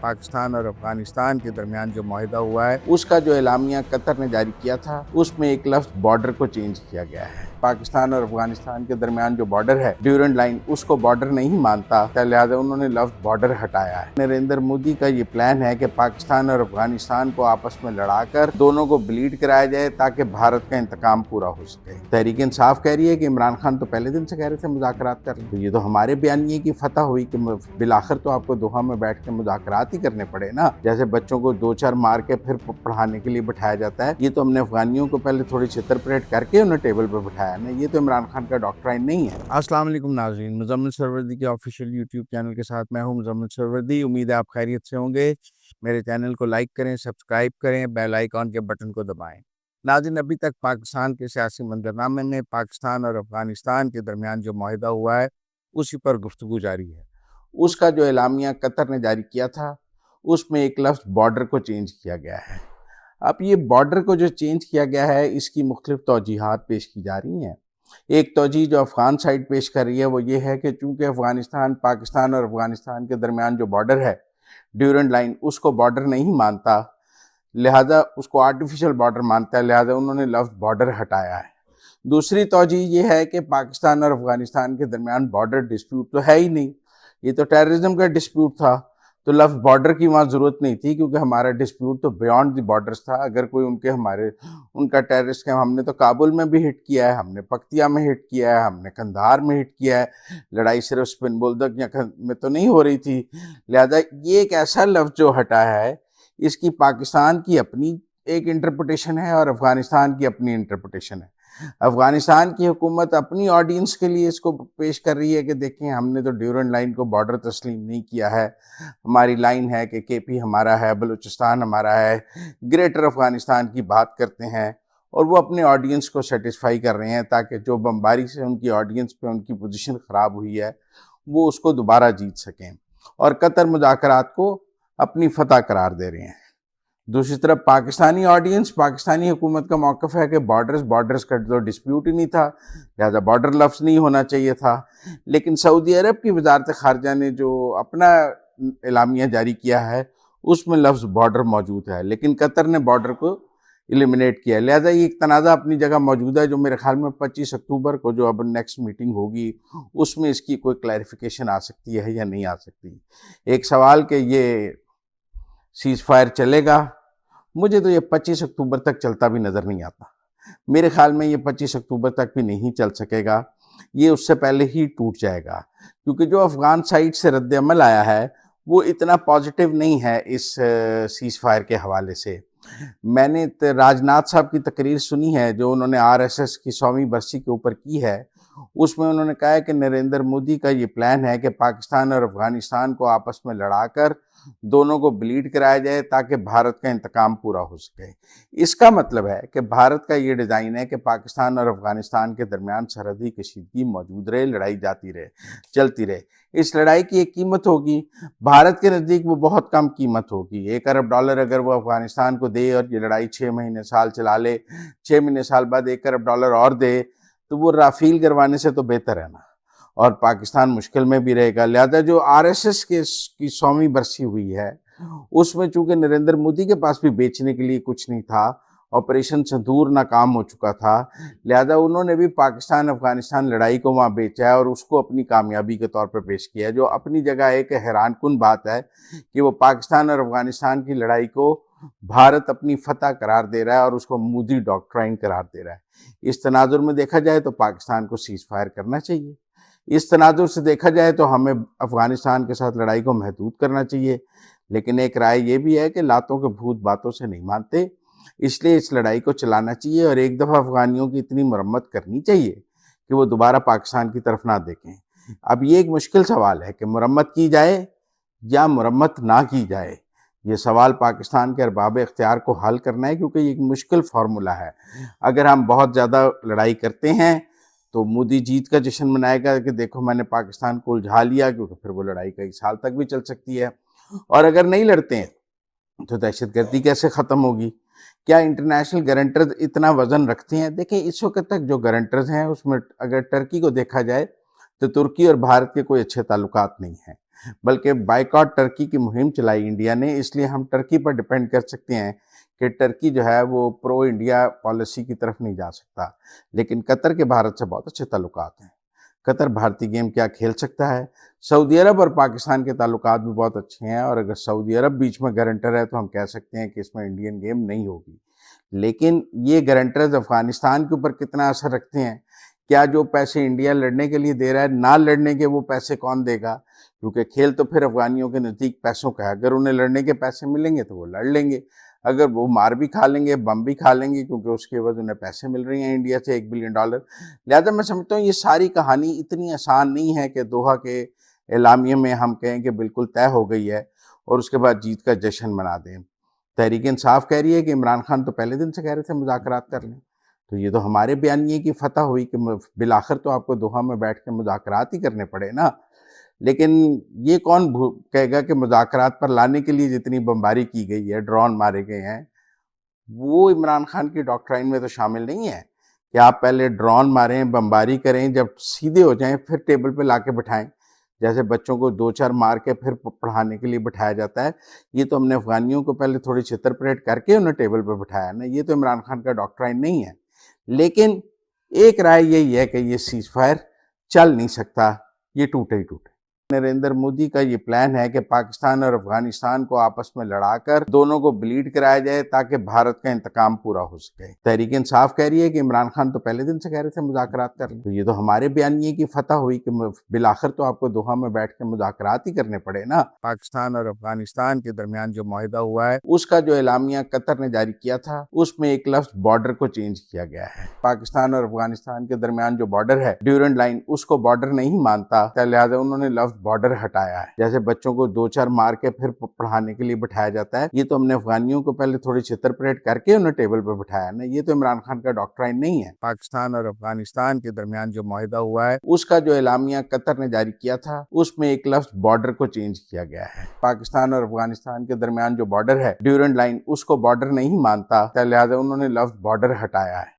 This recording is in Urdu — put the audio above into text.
پاکستان اور افغانستان کے درمیان جو معاہدہ ہوا ہے اس کا جو اعلامیہ قطر نے جاری کیا تھا اس میں ایک لفظ بارڈر کو چینج کیا گیا ہے۔ پاکستان اور افغانستان کے درمیان جو بارڈر ہے ڈیورنڈ لائن، اس کو بارڈر نہیں مانتا، لہٰذا انہوں نے لفظ بارڈر ہٹایا ہے۔ نریندر مودی کا یہ پلان ہے کہ پاکستان اور افغانستان کو آپس میں لڑا کر دونوں کو بلیڈ کرایا جائے تاکہ بھارت کا انتقام پورا ہو سکے۔ تحریک انصاف کہہ رہی ہے کہ عمران خان تو پہلے دن سے کہہ رہے تھے مذاکرات کر لیں، یہ تو ہمارے بیانیے کی فتح ہوئی کہ بالآخر تو آپ کو دوحہ میں بیٹھ کے مذاکرات ہی کرنے پڑے نا، جیسے بچوں کو دو چار مار کے پھر پڑھانے کے لیے بٹھایا جاتا ہے۔ یہ تو ہم نے افغانیوں کو پہلے تھوڑی چھتر پریٹ کر کے انہیں ٹیبل پہ بٹھایا نا، یہ تو عمران خان کا ڈاکٹرائن نہیں ہے۔ السلام علیکم ناظرین، مزمل سروردی کے آفیشیل یوٹیوب چینل کے ساتھ میں ہوں مزمل سروردی۔ امید ہے آپ خیریت سے ہوں گے۔ میرے چینل کو لائک کریں، سبسکرائب کریں، بیل آئیکن کے بٹن کو دبائیں۔ ناظرین، ابھی تک پاکستان کے سیاسی منظرنامے میں پاکستان اور افغانستان کے درمیان جو معاہدہ ہوا ہے اسی پر گفتگو جاری ہے۔ اس کا جو اعلامیہ قطر نے جاری کیا تھا اس میں ایک لفظ بارڈر کو چینج کیا گیا ہے۔ اب یہ بارڈر کو جو چینج کیا گیا ہے اس کی مختلف توجیحات پیش کی جا رہی ہیں۔ ایک توجیہ جو افغان سائڈ پیش کر رہی ہے وہ یہ ہے کہ چونکہ پاکستان اور افغانستان کے درمیان جو بارڈر ہے ڈیورنڈ لائن، اس کو بارڈر نہیں مانتا، لہٰذا اس کو آرٹیفیشل بارڈر مانتا ہے، لہٰذا انہوں نے لفظ بارڈر ہٹایا ہے۔ دوسری توجیہ یہ ہے کہ پاکستان اور افغانستان کے درمیان بارڈر ڈسپیوٹ تو ہے ہی نہیں، یہ تو ٹیررزم کا ڈسپیوٹ تھا، تو لفظ بارڈر کی وہاں ضرورت نہیں تھی کیونکہ ہمارا ڈسپیوٹ تو بیونڈ دی بارڈرز تھا۔ اگر کوئی ان کا ٹیررسٹ ہم نے تو کابل میں بھی ہٹ کیا ہے، ہم نے پکتیا میں ہٹ کیا ہے، ہم نے قندھار میں ہٹ کیا ہے، لڑائی صرف سپن بولدک میں تو نہیں ہو رہی تھی۔ لہذا یہ ایک ایسا لفظ جو ہٹا ہے اس کی پاکستان کی اپنی ایک انٹرپریٹیشن ہے اور افغانستان کی اپنی انٹرپریٹیشن ہے۔ افغانستان کی حکومت اپنی آڈینس کے لیے اس کو پیش کر رہی ہے کہ دیکھیں ہم نے تو ڈیورنڈ لائن کو بارڈر تسلیم نہیں کیا ہے، ہماری لائن ہے کہ کے پی ہمارا ہے، بلوچستان ہمارا ہے، گریٹر افغانستان کی بات کرتے ہیں اور وہ اپنے آڈینس کو سیٹسفائی کر رہے ہیں تاکہ جو بمباری سے ان کی آڈینس پہ ان کی پوزیشن خراب ہوئی ہے وہ اس کو دوبارہ جیت سکیں، اور قطر مذاکرات کو اپنی فتح قرار دے رہے ہیں۔ دوسری طرف پاکستانی آڈینس، پاکستانی حکومت کا موقف ہے کہ بارڈرز کا تو ڈسپیوٹ ہی نہیں تھا، لہذا بارڈر لفظ نہیں ہونا چاہیے تھا۔ لیکن سعودی عرب کی وزارت خارجہ نے جو اپنا اعلامیہ جاری کیا ہے اس میں لفظ بارڈر موجود ہے، لیکن قطر نے بارڈر کو ایلیمنیٹ کیا ہے۔ لہذا یہ ایک تنازع اپنی جگہ موجود ہے جو میرے خیال میں 25 اکتوبر کو جو اب نیکسٹ میٹنگ ہوگی اس میں اس کی کوئی کلیریفیکیشن آ سکتی ہے یا نہیں آ سکتی۔ ایک سوال کہ یہ سیز فائر چلے گا، مجھے تو یہ 25 اکتوبر تک چلتا بھی نظر نہیں آتا۔ میرے خیال میں یہ 25 اکتوبر تک بھی نہیں چل سکے گا، یہ اس سے پہلے ہی ٹوٹ جائے گا، کیونکہ جو افغان سائٹ سے رد عمل آیا ہے وہ اتنا پازیٹیو نہیں ہے اس سیز فائر کے حوالے سے۔ میں نے راجناتھ صاحب کی تقریر سنی ہے جو انہوں نے RSS کی 100ویں برسی کے اوپر کی ہے، اس میں انہوں نے کہا ہے کہ نریندر مودی کا یہ پلان ہے کہ پاکستان اور افغانستان کو آپس میں لڑا کر دونوں کو بلیڈ کرایا جائے تاکہ بھارت کا انتقام پورا ہو سکے۔ اس کا مطلب ہے کہ بھارت کا یہ ڈیزائن ہے کہ پاکستان اور افغانستان کے درمیان سرحدی کشیدگی موجود رہے، لڑائی جاتی رہے، چلتی رہے۔ اس لڑائی کی ایک قیمت ہوگی، بھارت کے نزدیک وہ بہت کم قیمت ہوگی۔ $1 ارب اگر وہ افغانستان کو دے اور یہ لڑائی 6 مہینے سال چلا لے، 6 مہینے سال بعد $1 ارب اور دے تو وہ رافیل کروانے سے تو بہتر ہے نا، اور پاکستان مشکل میں بھی رہے گا۔ لہذا جو RSS کی 100ویں برسی ہوئی ہے اس میں چونکہ نریندر مودی کے پاس بھی بیچنے کے لیے کچھ نہیں تھا، آپریشن سندور ناکام ہو چکا تھا، لہذا انہوں نے بھی پاکستان افغانستان لڑائی کو وہاں بیچا ہے اور اس کو اپنی کامیابی کے طور پر پیش کیا ہے، جو اپنی جگہ ایک حیران کن بات ہے کہ وہ پاکستان اور افغانستان کی لڑائی کو بھارت اپنی فتح قرار دے رہا ہے اور اس کو مودی ڈاکٹرائن قرار دے رہا ہے۔ اس تناظر میں دیکھا جائے تو پاکستان کو سیز فائر کرنا چاہیے، اس تناظر سے دیکھا جائے تو ہمیں افغانستان کے ساتھ لڑائی کو محدود کرنا چاہیے، لیکن ایک رائے یہ بھی ہے کہ لاتوں کے بھوت باتوں سے نہیں مانتے، اس لیے اس لڑائی کو چلانا چاہیے اور ایک دفعہ افغانیوں کی اتنی مرمت کرنی چاہیے کہ وہ دوبارہ پاکستان کی طرف نہ دیکھیں۔ اب یہ ایک مشکل سوال ہے کہ مرمت کی جائے یا مرمت نہ کی جائے، یہ سوال پاکستان کے ارباب اختیار کو حل کرنا ہے، کیونکہ یہ ایک مشکل فارمولہ ہے۔ اگر ہم بہت زیادہ لڑائی کرتے ہیں تو مودی جیت کا جشن منائے گا کہ دیکھو میں نے پاکستان کو الجھا لیا، کیونکہ پھر وہ لڑائی کئی سال تک بھی چل سکتی ہے، اور اگر نہیں لڑتے ہیں تو دہشت گردی کیسے ختم ہوگی؟ کیا انٹرنیشنل گارنٹرز اتنا وزن رکھتے ہیں؟ دیکھیں اس وقت تک جو گارنٹرز ہیں اس میں اگر ٹرکی کو دیکھا جائے تو ترکی اور بھارت کے کوئی اچھے تعلقات نہیں ہیں، بلکہ بائیکاٹ ٹرکی کی مہم چلائی انڈیا نے، اس لیے ہم ٹرکی پر ڈیپینڈ کر سکتے ہیں کہ ٹرکی جو ہے وہ پرو انڈیا پالیسی کی طرف نہیں جا سکتا، لیکن قطر کے بھارت سے بہت اچھے تعلقات ہیں۔ قطر بھارتی گیم کیا کھیل سکتا ہے؟ سعودی عرب اور پاکستان کے تعلقات بھی بہت اچھے ہیں، اور اگر سعودی عرب بیچ میں گارنٹر ہے تو ہم کہہ سکتے ہیں کہ اس میں انڈین گیم نہیں ہوگی۔ لیکن یہ گارنٹرز افغانستان کے اوپر کتنا اثر رکھتے ہیں؟ کیا جو پیسے انڈیا لڑنے کے لیے دے رہا ہے، نہ لڑنے کے وہ پیسے کون دے گا؟ کیونکہ کھیل تو پھر افغانیوں کے نزدیک پیسوں کا ہے۔ اگر انہیں لڑنے کے پیسے ملیں گے تو وہ لڑ لیں گے، اگر وہ مار بھی کھا لیں گے، بم بھی کھا لیں گے، کیونکہ اس کے عوض انہیں پیسے مل رہے ہیں انڈیا سے $1 بلین۔ لہذا میں سمجھتا ہوں یہ ساری کہانی اتنی آسان نہیں ہے کہ دوحہ کے اعلامیے میں ہم کہیں کہ بالکل طے ہو گئی ہے اور اس کے بعد جیت کا جشن منا دیں۔ تحریک انصاف کہہ رہی ہے کہ عمران خان تو پہلے دن سے کہہ رہے تھے مذاکرات کر لیں، تو یہ تو ہمارے بیانیے کی فتح ہوئی کہ بالآخر تو آپ کو دوحہ میں بیٹھ کے مذاکرات ہی کرنے پڑے نا۔ لیکن یہ کون کہے گا کہ مذاکرات پر لانے کے لیے جتنی بمباری کی گئی ہے، ڈرون مارے گئے ہیں، وہ عمران خان کی ڈاکٹرائن میں تو شامل نہیں ہے کہ آپ پہلے ڈرون ماریں، بمباری کریں، جب سیدھے ہو جائیں پھر ٹیبل پہ لا کے بٹھائیں، جیسے بچوں کو 2-4 مار کے پھر پڑھانے کے لیے بٹھایا جاتا ہے۔ یہ تو ہم نے افغانیوں کو پہلے تھوڑی چھتر پریٹ کر کے انہیں ٹیبل پہ بٹھایا نا، یہ تو عمران خان کا ڈاکٹرائن نہیں ہے۔ لیکن ایک رائے یہی ہے کہ یہ سیز فائر چل نہیں سکتا، یہ ٹوٹے ہی ٹوٹے۔ نریندر مودی کا یہ پلان ہے کہ پاکستان اور افغانستان کو آپس میں لڑا کر دونوں کو بلیڈ کرایا جائے تاکہ بھارت کا انتقام پورا ہو سکے۔ تحریک انصاف کہہ رہی ہے کہ عمران خان تو پہلے دن سے کہہ رہے تھے مذاکرات کر لیں، تو یہ تو ہمارے بیانیے کی فتح ہوئی کہ بالآخر تو آپ کو دوحہ میں بیٹھ کے مذاکرات ہی کرنے پڑے نا۔ پاکستان اور افغانستان کے درمیان جو معاہدہ ہوا ہے اس کا جو اعلامیہ قطر نے جاری کیا تھا، اس میں ایک لفظ بارڈر کو چینج کیا گیا ہے۔ پاکستان اور افغانستان کے درمیان جو بارڈر ہے، ڈیورنڈ لائن، اس کو بارڈر نہیں مانتا، لہٰذا انہوں نے لفظ بارڈر ہٹایا ہے۔ جیسے بچوں کو 2-4 مار کے پھر پڑھانے کے لیے بٹھایا جاتا ہے، یہ تو ہم نے افغانیوں کو پہلے تھوڑی چھتر پریٹ کر کے انہیں ٹیبل پہ بٹھایا نا، یہ تو عمران خان کا ڈاکٹرائن نہیں ہے۔ پاکستان اور افغانستان کے درمیان جو معاہدہ ہوا ہے اس کا جو اعلامیہ قطر نے جاری کیا تھا، اس میں ایک لفظ بارڈر کو چینج کیا گیا ہے۔ پاکستان اور افغانستان کے درمیان جو بارڈر ہے، ڈیورنڈ لائن، اس کو بارڈر نہیں مانتا، لہٰذا انہوں نے لفظ بارڈر ہٹایا ہے۔